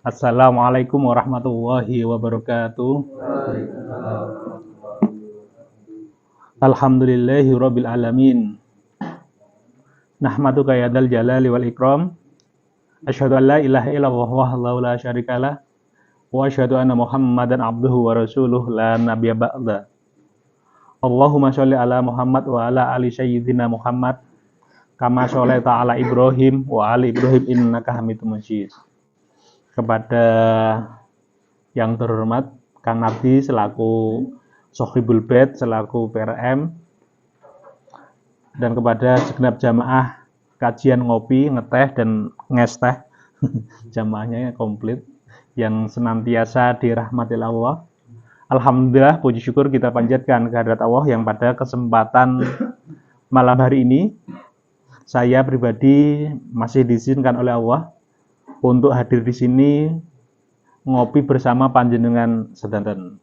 Assalamualaikum warahmatullahi wabarakatuh. Alhamdulillahirabbil alamin. Nahmaduka ya dzal jalali wal ikram. Asyhadu an la ilaha illallah wahdahu la syarikalah wa asyhadu anna Muhammadan abduhu wa rasuluh la nabiyya ba'da. Allahumma sholli ala Muhammad wa ala ali sayyidina Muhammad kama sholaita ala Ibrahim wa ali Ibrahim innaka Hamidum Majid. Kepada yang terhormat Kang Nabi selaku Sohibul Bait selaku PRM, dan kepada segenap jamaah kajian ngopi, ngeteh dan ngesteh jamaahnya komplit yang senantiasa dirahmati Allah. Alhamdulillah, puji syukur kita panjatkan kehadirat Allah yang pada kesempatan malam hari ini saya pribadi masih diizinkan oleh Allah untuk hadir di sini ngopi bersama panjenengan sedanten.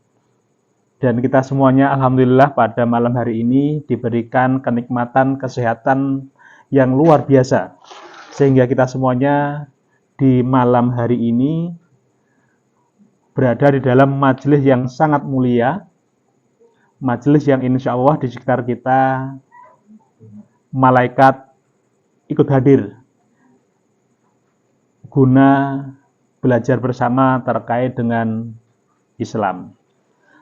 Dan kita semuanya alhamdulillah pada malam hari ini diberikan kenikmatan kesehatan yang luar biasa, sehingga kita semuanya di malam hari ini berada di dalam majelis yang sangat mulia, majelis yang insya Allah di sekitar kita malaikat ikut hadir guna belajar bersama terkait dengan Islam.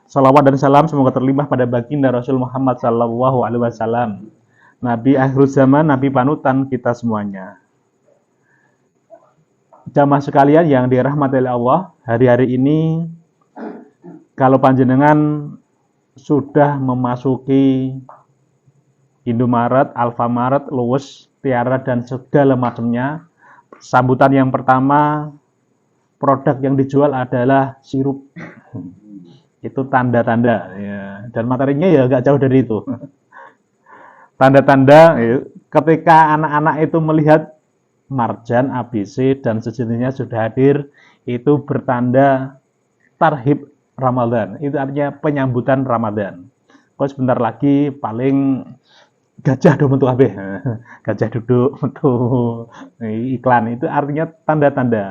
Salawat dan salam semoga terlimpah pada baginda Rasul Muhammad SAW, Nabi akhir zaman, Nabi panutan kita semuanya. Jamaah sekalian yang dirahmati oleh Allah, hari-hari ini kalau panjenengan sudah memasuki Indomaret, Alfamaret, Luwes, Tiara dan segala macamnya, sambutan yang pertama, produk yang dijual adalah sirup. Itu tanda-tanda ya. Dan materinya ya nggak jauh dari itu. Tanda-tanda ya, ketika anak-anak itu melihat marjan, ABC dan sejenisnya sudah hadir, itu bertanda tarhib Ramadan. Itu artinya penyambutan Ramadan. Kok sebentar lagi paling gajah do metu kabeh. Gajah duduk metu iklan, itu artinya tanda-tanda.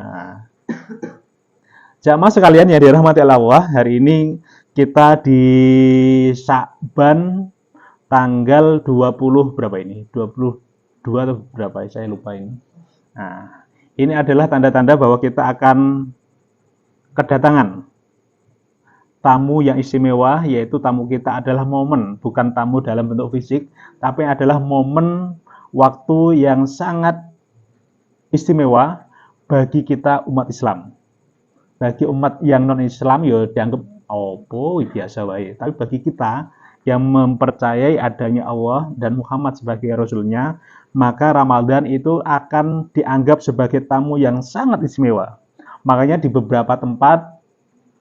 Jamaah sekalian yang dirahmati Allah, hari ini kita di Sya'ban tanggal 20 berapa ini? 22 atau berapa? Saya lupa ini. Nah, ini adalah tanda-tanda bahwa kita akan kedatangan tamu yang istimewa, yaitu tamu kita adalah momen, bukan tamu dalam bentuk fisik, tapi adalah momen waktu yang sangat istimewa bagi kita umat Islam. Bagi umat yang non-Islam ya dianggap biasa wae, tapi bagi kita yang mempercayai adanya Allah dan Muhammad sebagai Rasulnya, maka Ramadan itu akan dianggap sebagai tamu yang sangat istimewa. Makanya di beberapa tempat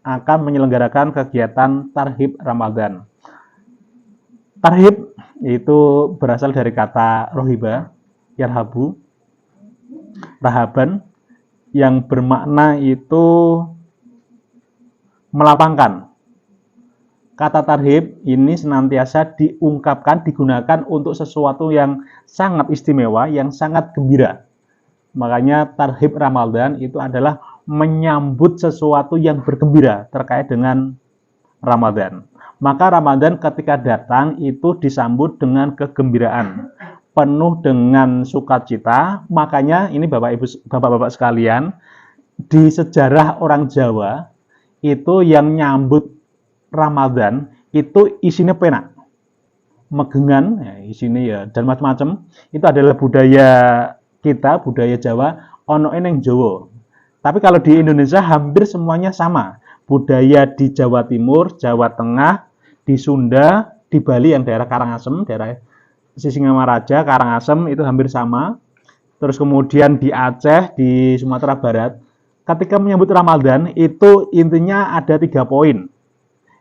akan menyelenggarakan kegiatan tarhib Ramadan. Tarhib itu berasal dari kata rohiba, yarhabu, rahaban, yang bermakna itu melapangkan. Kata tarhib ini senantiasa diungkapkan, digunakan untuk sesuatu yang sangat istimewa, yang sangat gembira. Makanya tarhib Ramadan itu adalah menyambut sesuatu yang bergembira terkait dengan Ramadan. Maka Ramadan ketika datang itu disambut dengan kegembiraan, penuh dengan sukacita. Makanya ini Bapak-Bapak sekalian, di sejarah orang Jawa itu yang nyambut Ramadan itu isinya penak, megengan, ya, isinya ya dan macam-macam. Itu adalah budaya kita, budaya Jawa, ono eneng Jawa. Tapi kalau di Indonesia hampir semuanya sama. Budaya di Jawa Timur, Jawa Tengah, di Sunda, di Bali yang daerah Karangasem, daerah Sisingamaraja, Karangasem itu hampir sama. Terus kemudian di Aceh, di Sumatera Barat, ketika menyambut Ramadan itu intinya ada 3 poin.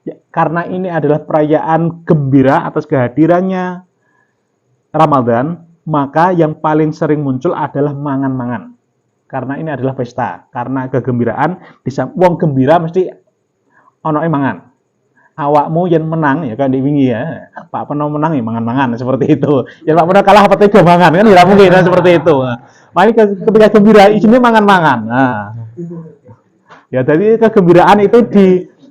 Ya, karena ini adalah perayaan gembira atas kehadirannya Ramadan, maka yang paling sering muncul adalah mangan-mangan. Karena ini adalah pesta, karena kegembiraan, bisa wong gembira mesti ono mangan. Awakmu yang menang ya kan diwingi ya. Pak Peno menang ya mangan-mangan seperti itu. Ya Pak Peno kalah apa tiga mangan kan tidak mungkin seperti itu. Makanya ketika gembira isinya mangan-mangan. Nah, Ya, jadi kegembiraan itu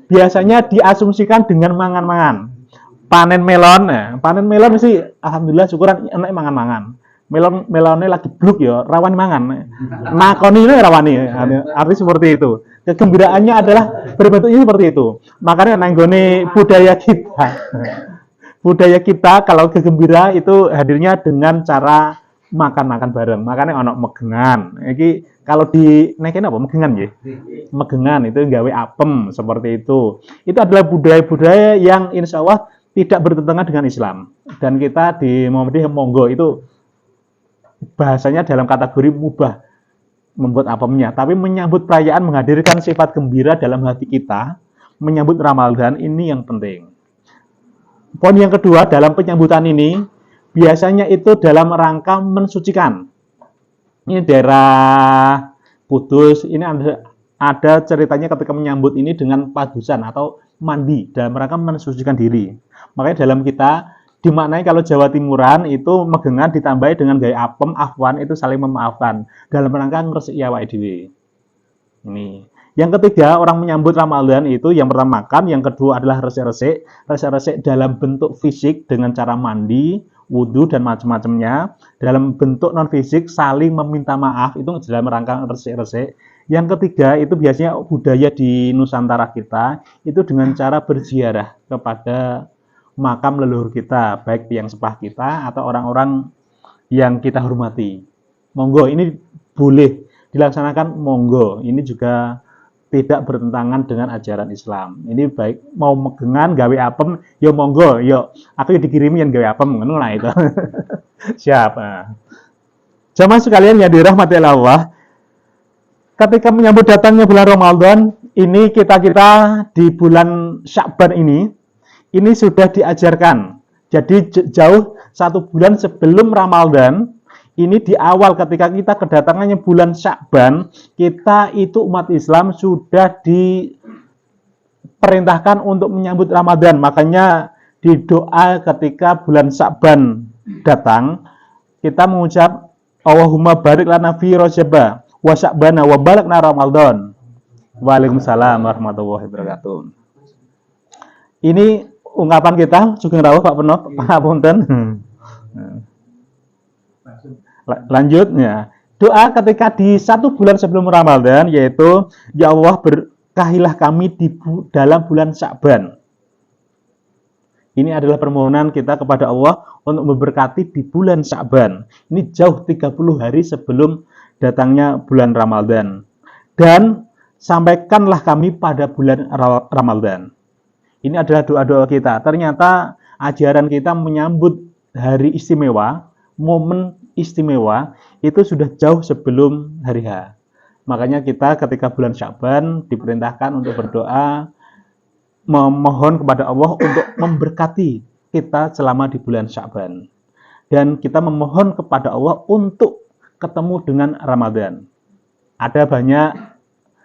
biasanya diasumsikan dengan mangan-mangan. Panen melon, panen melon sih alhamdulillah syukuran enak mangan-mangan. Melonnya lagi bruk ya, rawan mangan. Nakoni ini rawani, arti seperti itu. Kegembiraannya adalah berbentuknya seperti itu. Makanya nanggone budaya kita kalau kegembira itu hadirnya dengan cara makan-makan bareng. Makanya ono megengan. Iki kalau di naikin apa megengan ya? Megengan itu gawe apem seperti itu. Itu adalah budaya-budaya yang insya Allah tidak bertentangan dengan Islam. Dan kita di Muhammadiyah monggo itu bahasanya dalam kategori mubah membuat apemnya. Tapi menyambut perayaan menghadirkan sifat gembira dalam hati kita, menyambut Ramadan ini yang penting. Poin yang kedua dalam penyambutan ini biasanya itu dalam rangka mensucikan. Ini daerah Kudus, ini ada ceritanya ketika menyambut ini dengan padusan atau mandi dalam rangka mensucikan diri. Makanya dalam kita dimaknai kalau Jawa Timuran itu megengan ditambahi dengan gaya apem, afwan itu saling memaafkan dalam rangka ngresiki awake dhewe. Ini. Yang ketiga, orang menyambut Ramadan itu yang pertama makan, yang kedua adalah resik-resik. Resik-resik dalam bentuk fisik dengan cara mandi, wudhu dan macam-macamnya. Dalam bentuk non fisik saling meminta maaf itu dalam rangka resik-resik. Yang ketiga itu biasanya budaya di Nusantara kita itu dengan cara berziarah kepada makam leluhur kita, baik yang sepah kita atau orang-orang yang kita hormati. Monggo ini boleh dilaksanakan, monggo. Ini juga tidak bertentangan dengan ajaran Islam. Ini baik mau megengan gawe apem, yo monggo, yo aku dikirimi yang gawe apem ngono lah itu. Siap. Jamaah sekalian yang dirahmati Allah, ketika menyambut datangnya bulan Ramadan, ini kita di bulan Sya'ban ini sudah diajarkan. Jadi jauh 1 bulan sebelum Ramadan, ini di awal ketika kita kedatangannya bulan Sya'ban, kita itu umat Islam sudah diperintahkan untuk menyambut Ramadan. Makanya di doa ketika bulan Sya'ban datang, kita mengucap Allahumma barik lana fi Rajab wa Sya'bana wa balikna Ramadan. Waalaikumsalam warahmatullahi wabarakatuh. Ini ungkapan kita, sugeng rawuh Pak Penop, Pangapunten. Lanjutnya, doa ketika di 1 bulan sebelum Ramadan yaitu ya Allah berkahilah kami di dalam bulan Sya'ban. Ini adalah permohonan kita kepada Allah untuk memberkati di bulan Sya'ban. Ini jauh 30 hari sebelum datangnya bulan Ramadan. Dan sampaikanlah kami pada bulan Ramadan. Ini adalah doa-doa kita. Ternyata ajaran kita menyambut hari istimewa, momen istimewa itu sudah jauh sebelum hari H. Makanya kita ketika bulan Sya'ban diperintahkan untuk berdoa memohon kepada Allah untuk memberkati kita selama di bulan Sya'ban. Dan kita memohon kepada Allah untuk ketemu dengan Ramadan. Ada banyak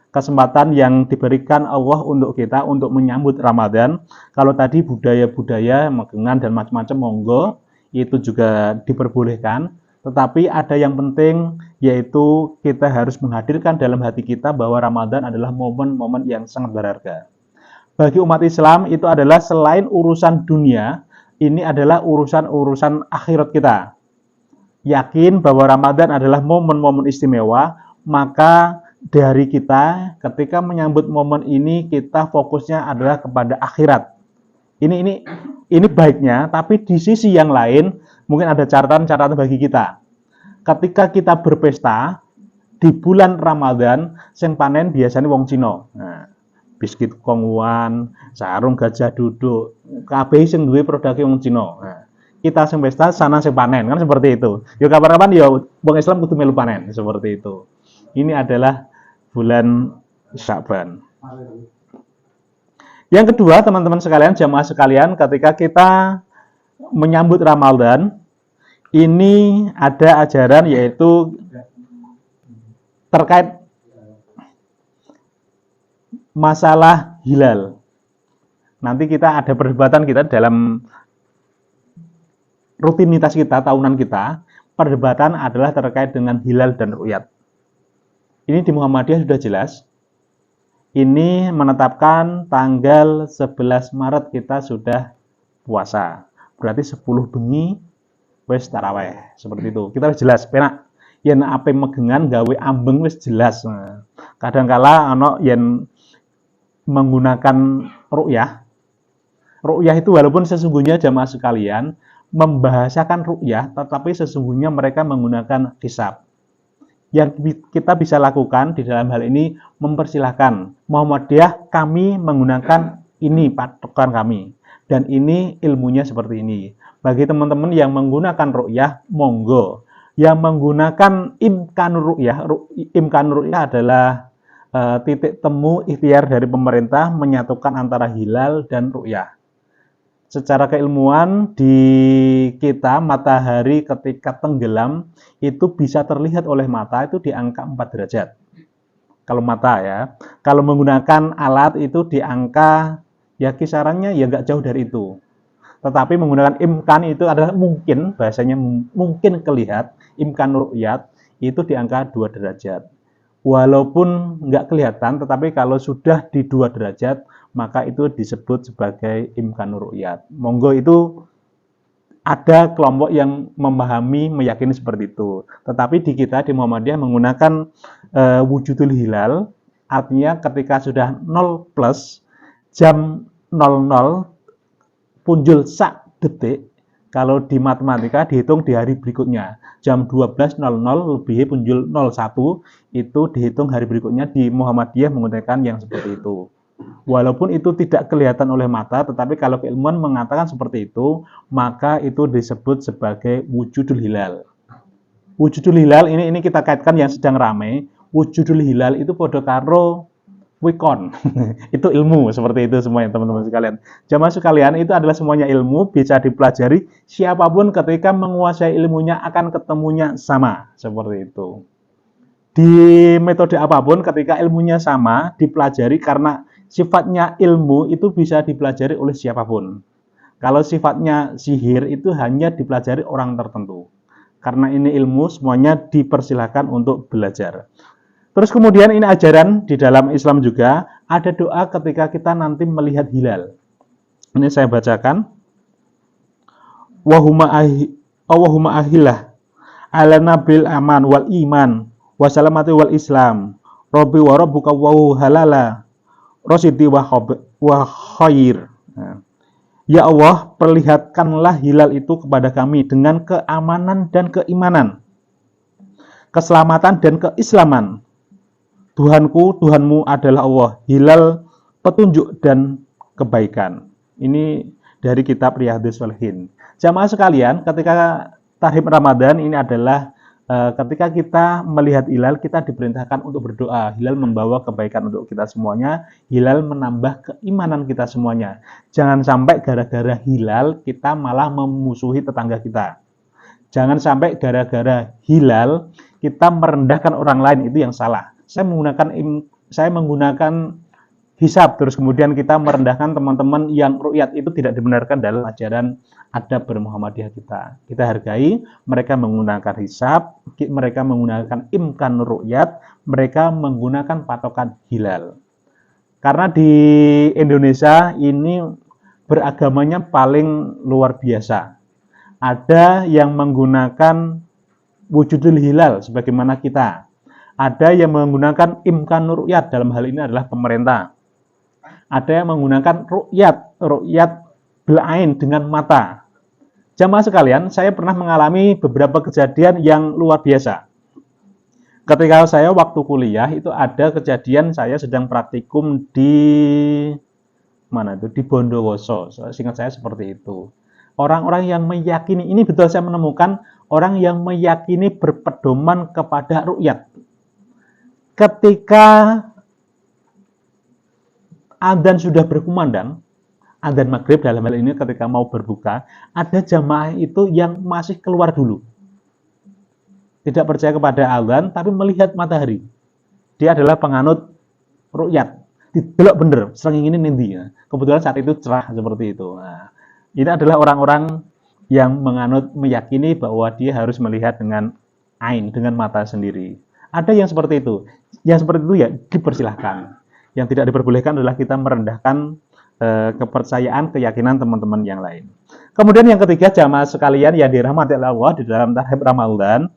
kesempatan yang diberikan Allah untuk kita untuk menyambut Ramadan. Kalau tadi budaya-budaya megengan dan macam-macam monggo itu juga diperbolehkan. Tetapi ada yang penting yaitu kita harus menghadirkan dalam hati kita bahwa Ramadan adalah momen-momen yang sangat berharga. Bagi umat Islam itu adalah selain urusan dunia, ini adalah urusan-urusan akhirat kita. Yakin bahwa Ramadan adalah momen-momen istimewa, maka dari kita ketika menyambut momen ini kita fokusnya adalah kepada akhirat. Ini baiknya, tapi di sisi yang lain mungkin ada catatan-catatan bagi kita. Ketika kita berpesta di bulan Ramadan, sing panen biasanya wong Cina. Nah, biskuit konguan, sarung gajah duduk, kabeh sing duwe produk wong Cina. Nah, kita sing pesta sana sing panen, kan seperti itu. Ya kapan-kapan ya wong Islam kudu melu panen, seperti itu. Ini adalah bulan Sya'ban. Yang kedua, teman-teman sekalian, jamaah sekalian, ketika kita menyambut Ramadan, ini ada ajaran yaitu terkait masalah hilal. Nanti kita ada perdebatan kita dalam rutinitas kita, tahunan kita, perdebatan adalah terkait dengan hilal dan ru'yat. Ini di Muhammadiyah sudah jelas. Ini menetapkan tanggal 11 Maret kita sudah puasa. Berarti 10 bengi wis taraweh. Seperti itu. Kita harus jelas, penak. Yen ape megengan gawe ambeng wis jelas. Nah, kadangkala ana yen menggunakan ru'yah. Ru'yah itu walaupun sesungguhnya jamaah sekalian membahasakan ru'yah, tetapi sesungguhnya mereka menggunakan hisab. Yang kita bisa lakukan di dalam hal ini mempersilahkan Muhammadiyah, kami menggunakan ini patokan kami dan ini ilmunya seperti ini. Bagi teman-teman yang menggunakan ru'yah, monggo. Yang menggunakan imkanur ru'yah adalah titik temu ikhtiar dari pemerintah menyatukan antara hilal dan ru'yah. Secara keilmuan di kita matahari ketika tenggelam itu bisa terlihat oleh mata itu di angka 4 derajat. Kalau mata ya. Kalau menggunakan alat itu di angka ya kisarannya ya nggak jauh dari itu. Tetapi menggunakan imkan itu adalah mungkin, bahasanya mungkin kelihat, imkan ru'yat itu di angka 2 derajat. Walaupun nggak kelihatan, tetapi kalau sudah di 2 derajat, maka itu disebut sebagai imkanur ru'yat. Monggo itu ada kelompok yang memahami, meyakini seperti itu. Tetapi di kita, di Muhammadiyah menggunakan wujudul hilal, artinya ketika sudah 0 plus, jam 00, punjul sak detik, kalau di matematika dihitung di hari berikutnya. Jam 12.00 lebih punjul 01 itu dihitung hari berikutnya. Di Muhammadiyah menggunakan yang seperti itu. Walaupun itu tidak kelihatan oleh mata, tetapi kalau keilmuan mengatakan seperti itu, maka itu disebut sebagai wujudul hilal. Wujudul hilal ini kita kaitkan yang sedang ramai. Wujudul hilal itu podo karo wikon. Itu ilmu seperti itu semuanya teman-teman sekalian. Jamaah sekalian, itu adalah semuanya ilmu, bisa dipelajari. Siapapun ketika menguasai ilmunya akan ketemunya sama, seperti itu. Di metode apapun ketika ilmunya sama, dipelajari karena sifatnya ilmu itu bisa dipelajari oleh siapapun. Kalau sifatnya sihir itu hanya dipelajari orang tertentu. Karena ini ilmu, semuanya dipersilahkan untuk belajar. Terus kemudian ini ajaran di dalam Islam juga, ada doa ketika kita nanti melihat hilal. Ini saya bacakan. Wahuma ahillah ala nabil aman wal iman wasalamati wal islam Rabbi wa rabbuka wa halala Rosidi wa khair. Ya Allah, perlihatkanlah hilal itu kepada kami dengan keamanan dan keimanan, keselamatan dan keislaman. Tuhanku, Tuhanmu adalah Allah, hilal petunjuk dan kebaikan. Ini dari kitab Riyadhus Shalihin. Jamaah sekalian, ketika Tahrim Ramadan ini adalah ketika kita melihat hilal, kita diperintahkan untuk berdoa. Hilal membawa kebaikan untuk kita semuanya. Hilal menambah keimanan kita semuanya. Jangan sampai gara-gara hilal kita malah memusuhi tetangga kita. Jangan sampai gara-gara hilal kita merendahkan orang lain, itu yang salah. Saya menggunakan hisab, terus kemudian kita merendahkan teman-teman yang ru'yat, itu tidak dibenarkan dalam ajaran adab bermuhammadiyah kita. Kita hargai, mereka menggunakan hisab, mereka menggunakan imkan ru'yat, mereka menggunakan patokan hilal. Karena di Indonesia ini beragamanya paling luar biasa. Ada yang menggunakan wujudul hilal sebagaimana kita. Ada yang menggunakan imkan ru'yat, dalam hal ini adalah pemerintah. Ada yang menggunakan ru'yat bil'ain dengan mata. Jamaah sekalian, saya pernah mengalami beberapa kejadian yang luar biasa. Ketika saya waktu kuliah, itu ada kejadian saya sedang praktikum di Bondowoso. Seingat saya seperti itu. Orang-orang yang meyakini, ini betul saya menemukan orang yang meyakini berpedoman kepada ru'yat. Ketika adzan sudah berkumandang, adzan maghrib dalam hal ini ketika mau berbuka, ada jamaah itu yang masih keluar dulu. Tidak percaya kepada adzan, tapi melihat matahari. Dia adalah penganut ru'yat. Didelok bener, srengenge ini nanti. Kebetulan saat itu cerah seperti itu. Nah, ini adalah orang-orang yang meyakini bahwa dia harus melihat dengan ain, dengan mata sendiri. Ada yang seperti itu. yang seperti itu ya dipersilahkan. Yang tidak diperbolehkan adalah kita merendahkan kepercayaan, keyakinan teman-teman yang lain. Kemudian yang ketiga, jamaah sekalian yang dirahmati Allah, di dalam Tarhib Ramadan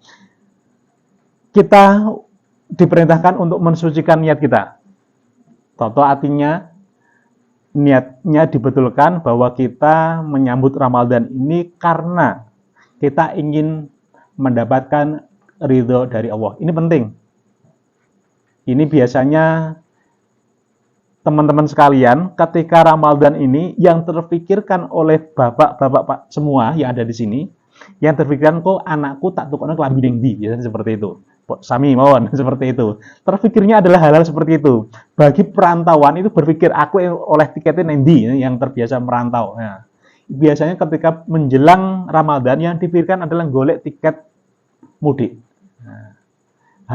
kita diperintahkan untuk mensucikan niat kita. Toto artinya niatnya dibetulkan bahwa kita menyambut Ramadan ini karena kita ingin mendapatkan ridho dari Allah. Ini penting. Ini biasanya teman-teman sekalian, ketika Ramadan ini yang terpikirkan oleh bapak-bapak semua yang ada di sini, yang terpikirkan kok anakku tak tukokno kelambi ning ndi, biasanya seperti itu. Sami mawon seperti itu. Terpikirnya adalah hal-hal seperti itu. Bagi perantauan itu berpikir aku oleh tiketnya ning ndi, yang terbiasa merantau. Nah, biasanya ketika menjelang Ramadan yang dipikirkan adalah golek tiket mudik. Nah,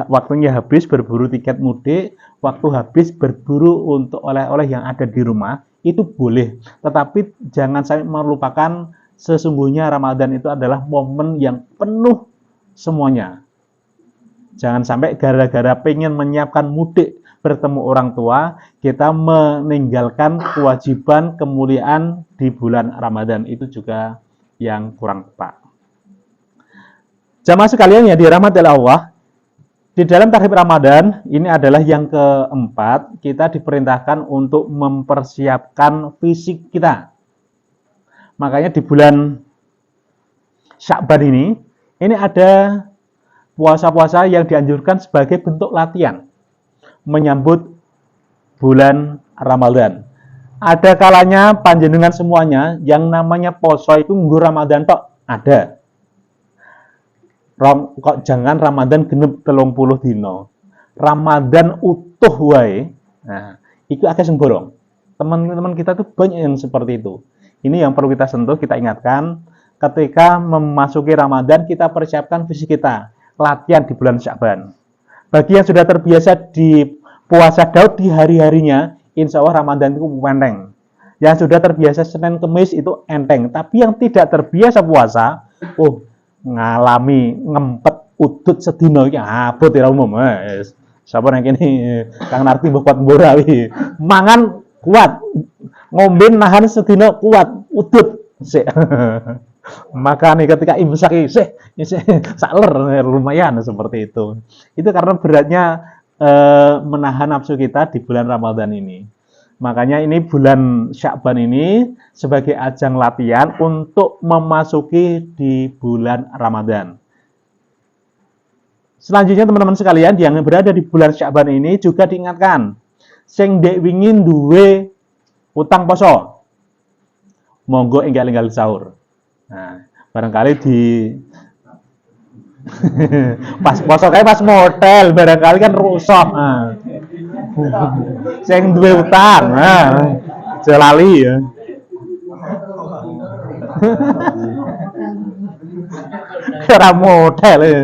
waktunya habis berburu tiket mudik, waktu habis berburu untuk oleh-oleh yang ada di rumah, itu boleh. Tetapi jangan sampai melupakan sesungguhnya Ramadan itu adalah momen yang penuh semuanya. Jangan sampai gara-gara pengen menyiapkan mudik bertemu orang tua, kita meninggalkan kewajiban kemuliaan di bulan Ramadan. Itu juga yang kurang tepat. Jamaah sekalian yang dirahmati Allah, di dalam Tarhib Ramadan, ini adalah yang keempat, kita diperintahkan untuk mempersiapkan fisik kita. Makanya di bulan Sya'ban ini ada puasa-puasa yang dianjurkan sebagai bentuk latihan menyambut bulan Ramadan. Ada kalanya panjenengan semuanya yang namanya poso itu nggo Ramadan tok ada. Kok jangan Ramadan genep 30 dino. Ramadan utuh wae. Nah, itu akeh sing bolong. Teman-teman kita tuh banyak yang seperti itu. Ini yang perlu kita sentuh, kita ingatkan. Ketika memasuki Ramadan, kita persiapkan fisik kita. Latihan di bulan Sya'ban. Bagi yang sudah terbiasa di puasa Daud di hari-harinya, insya Allah Ramadan itu enteng. Yang sudah terbiasa Senin Kemis itu enteng. Tapi yang tidak terbiasa puasa, ngalami ngempet udut sedina iki abot ya umum. Sapa nang kene Kang Narti mbok kuat mborawi. Mangan kuat, ngombe nahan sedina kuat, udut sik. Makanya ketika imsak sik sakler lumayan seperti itu. Itu karena beratnya menahan nafsu kita di bulan Ramadan ini. Makanya ini bulan Sya'ban ini sebagai ajang latihan untuk memasuki di bulan Ramadan. Selanjutnya teman-teman sekalian yang berada di bulan Sya'ban ini juga diingatkan, sing dek wingin duwe utang poso, monggo enggal-enggal sahur. Nah, barangkali di pas poso kayak pas motel, barangkali kan rusak. Nah. Sing duwe utang, aja lali ya. Ora model ya.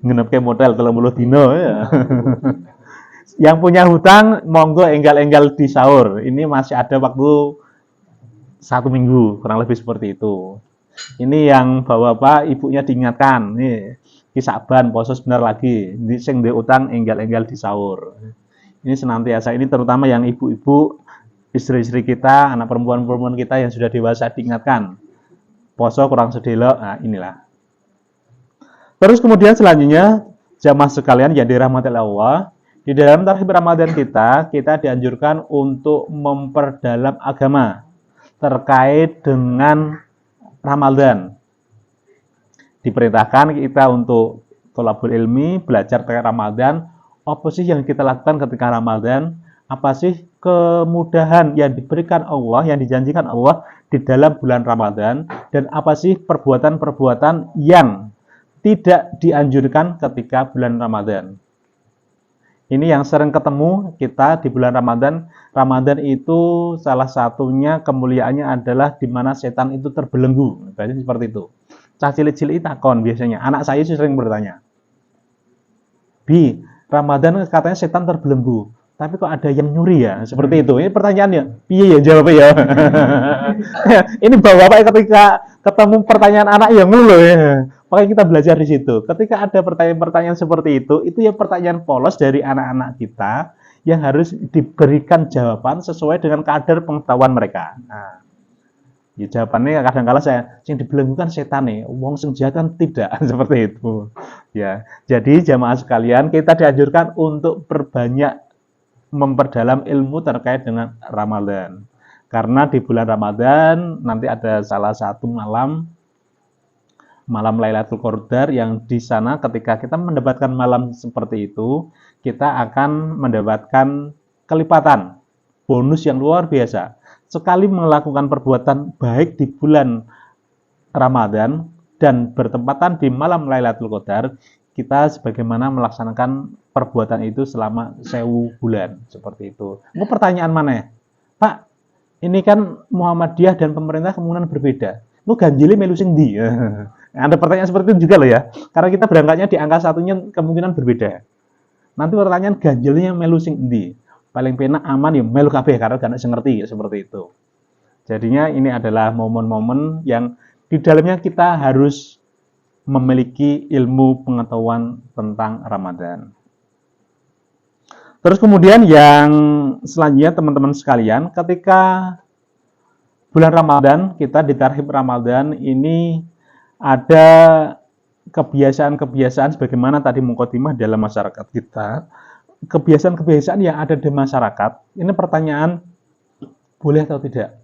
Ngenepke model 30 dino ya. Yang punya hutang monggo enggal-enggal di sahur. Ini masih ada waktu 1 minggu, kurang lebih seperti itu. Ini yang bapak-bapak ibunya diingatkan nih. Sya'ban poso sebentar lagi, sing duwe utang enggal-enggal di sahur. Ini senantiasa, ini terutama yang ibu-ibu, istri-istri kita, anak perempuan-perempuan kita yang sudah dewasa diingatkan. Poso kurang sedelok, nah inilah. Terus kemudian selanjutnya, jamaah sekalian yang dirahmati Allah, di dalam Tarhib Ramadan kita dianjurkan untuk memperdalam agama terkait dengan Ramadan. Diperintahkan kita untuk thalabul ilmi, belajar terkait Ramadan. Apa sih yang kita lakukan ketika Ramadan? Apa sih kemudahan yang diberikan Allah, yang dijanjikan Allah di dalam bulan Ramadan? Dan apa sih perbuatan-perbuatan yang tidak dianjurkan ketika bulan Ramadan? Ini yang sering ketemu kita di bulan Ramadan. Ramadan itu salah satunya kemuliaannya adalah di mana setan itu terbelenggu. Berarti seperti itu. Cah cilik-cilik takon biasanya. Anak saya sering bertanya. Bi, Ramadan katanya setan terbelenggu. tapi kok ada yang nyuri ya, seperti itu. Ini pertanyaannya, piye ya jawabnya ya. Ini bapak-bapak ketika ketemu pertanyaan anak yang ngeluh ya. Makanya kita belajar di situ. Ketika ada pertanyaan-pertanyaan seperti itu ya pertanyaan polos dari anak-anak kita yang harus diberikan jawaban sesuai dengan kadar pengetahuan mereka. Nah, ya jawabannya kadang-kala saya yang dibelenggukan setan nih, wong sing jahat kan tidak seperti itu. Ya, jadi jamaah sekalian kita dianjurkan untuk perbanyak memperdalam ilmu terkait dengan Ramadan. Karena di bulan Ramadan nanti ada salah satu malam Lailatul Qadar yang di sana ketika kita mendapatkan malam seperti itu, kita akan mendapatkan kelipatan bonus yang luar biasa. Sekali melakukan perbuatan baik di bulan Ramadan dan bertepatan di malam Lailatul Qadar, kita sebagaimana melaksanakan perbuatan itu selama 1000 bulan seperti itu. Mau pertanyaan mana ya? Pak, ini kan Muhammadiyah dan pemerintah kemungkinan berbeda. Mau ganjili melu sing ndi? Ada pertanyaan seperti itu juga loh ya. Karena kita berangkatnya di angka satunya kemungkinan berbeda. Nanti pertanyaan ganjilnya melu sing ndi? Paling penak aman ya melu kabeh karena gak ngerti seperti itu. Jadinya ini adalah momen-momen yang di dalamnya kita harus memiliki ilmu pengetahuan tentang Ramadan. Terus kemudian yang selanjutnya teman-teman sekalian, ketika bulan Ramadan, kita di tarhib Ramadan ini ada kebiasaan-kebiasaan sebagaimana tadi mukadimah dalam masyarakat kita. Kebiasaan-kebiasaan yang ada di masyarakat, ini pertanyaan boleh atau tidak?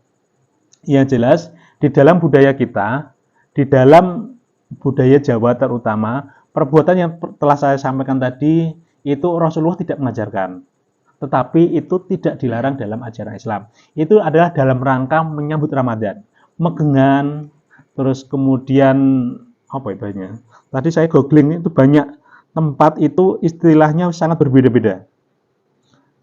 Yang jelas, di dalam budaya kita, di dalam budaya Jawa terutama, perbuatan yang telah saya sampaikan tadi itu Rasulullah tidak mengajarkan, tetapi itu tidak dilarang dalam ajaran Islam. Itu adalah dalam rangka menyambut Ramadan, megengan, terus kemudian apa itu? Tadi saya googling itu banyak tempat itu istilahnya sangat berbeda-beda.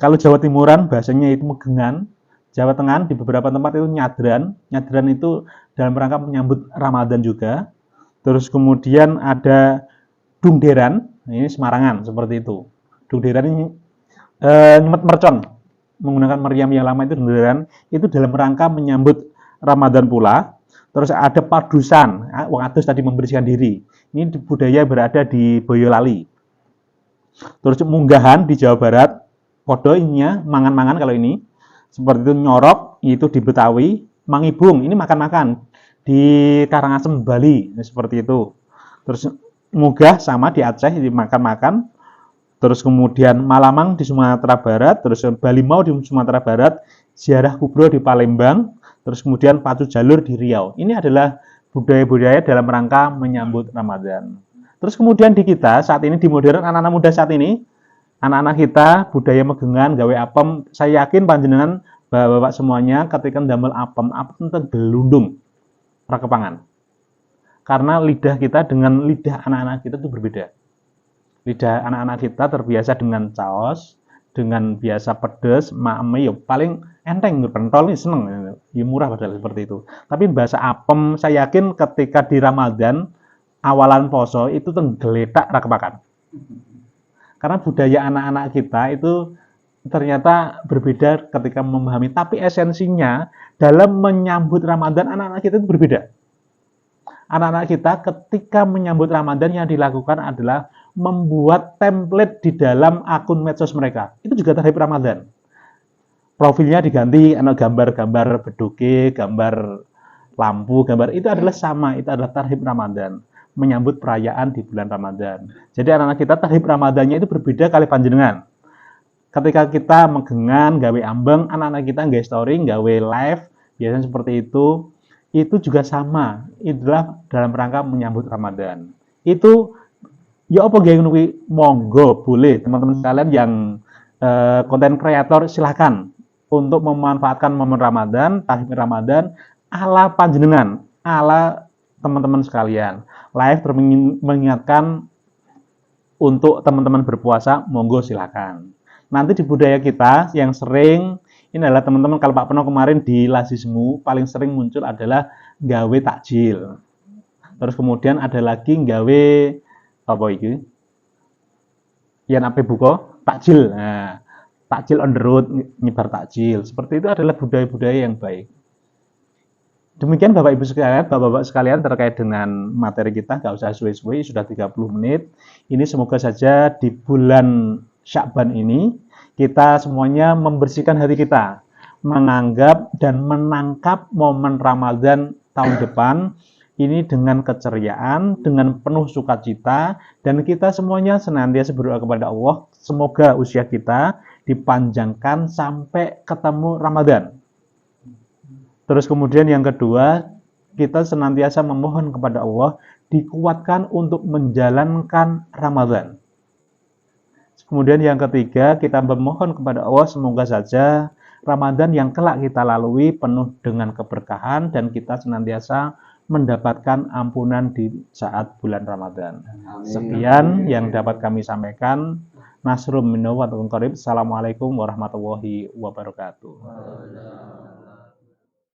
Kalau Jawa Timuran bahasanya itu megengan, Jawa Tengah di beberapa tempat itu nyadran. Nyadran itu dalam rangka menyambut Ramadan juga. Terus kemudian ada dungderan, ini Semarangan seperti itu. Dungderan ini nyemet mercon, menggunakan meriam yang lama itu dungderan, itu dalam rangka menyambut Ramadan pula. Terus ada padusan, wong adus tadi membersihkan diri. Ini budaya berada di Boyolali. Terus munggahan di Jawa Barat, podonya mangan-mangan kalau ini. Seperti itu nyorok, itu di Betawi. Mangibung, ini makan-makan di Karangasem, Bali, seperti itu. Terus Mugah sama di Aceh, dimakan-makan. Terus kemudian Malamang di Sumatera Barat, terus Balimau di Sumatera Barat, Ziarah Kubro di Palembang, terus kemudian Pacu Jalur di Riau. Ini adalah budaya-budaya dalam rangka menyambut Ramadan. Terus kemudian di kita saat ini di modern anak-anak muda saat ini, anak-anak kita budaya megengan, gawe apem, saya yakin panjenengan bapak-bapak semuanya ketika ndamel apem itu gelundung rakepangan. Karena lidah kita dengan lidah anak-anak kita itu berbeda. Lidah anak-anak kita terbiasa dengan caos, dengan biasa pedes, maeme ya paling enteng, pentol ini seneng, ya murah padahal seperti itu. Tapi bahasa apem saya yakin ketika di Ramadan awalan poso itu tenggeletak rakepakan. Karena budaya anak-anak kita itu ternyata berbeda ketika memahami, tapi esensinya dalam menyambut Ramadan anak-anak kita itu berbeda. Anak-anak kita ketika menyambut Ramadan yang dilakukan adalah membuat template di dalam akun medsos mereka. Itu juga tarhib Ramadan. Profilnya diganti gambar-gambar bedoke, gambar lampu, gambar itu adalah sama, itu adalah tarhib Ramadan. Menyambut perayaan di bulan Ramadan. Jadi anak-anak kita tarhib Ramadannya itu berbeda kali panjenengan. Ketika kita megengan, gawe ambeng, anak-anak kita gawe story, gawe live, biasanya seperti itu juga sama. Itulah dalam rangka menyambut Ramadan. Itu ya apa gaya nuwi monggo boleh teman-teman sekalian yang konten kreator silahkan untuk memanfaatkan momen Ramadan, tarhib Ramadan ala panjenengan, ala teman-teman sekalian. Live mengingatkan untuk teman-teman berpuasa, monggo silakan. Nanti di budaya kita yang sering, ini adalah teman-teman kalau Pak Peno kemarin di Lasismu, paling sering muncul adalah gawe takjil. Terus kemudian ada lagi gawe apa itu? Yang apa buka? Takjil. Nah, takjil on the road, nyebar takjil. Seperti itu adalah budaya-budaya yang baik. Demikian Bapak Ibu sekalian, Bapak-bapak sekalian terkait dengan materi kita, nggak usah suwe-suwe, sudah 30 menit. Ini semoga saja di bulan Sya'ban ini kita semuanya membersihkan hati kita, menganggap dan menangkap momen Ramadan tahun depan ini dengan keceriaan, dengan penuh sukacita, dan kita semuanya senantiasa berdoa kepada Allah, semoga usia kita dipanjangkan sampai ketemu Ramadan. Terus kemudian yang kedua, kita senantiasa memohon kepada Allah, dikuatkan untuk menjalankan Ramadan. Kemudian yang ketiga, kita memohon kepada Allah, semoga saja Ramadan yang kelak kita lalui penuh dengan keberkahan, dan kita senantiasa mendapatkan ampunan di saat bulan Ramadan. Amin. Sekian yang dapat kami sampaikan. Nasrum minallah wa qarib. Assalamualaikum warahmatullahi wabarakatuh.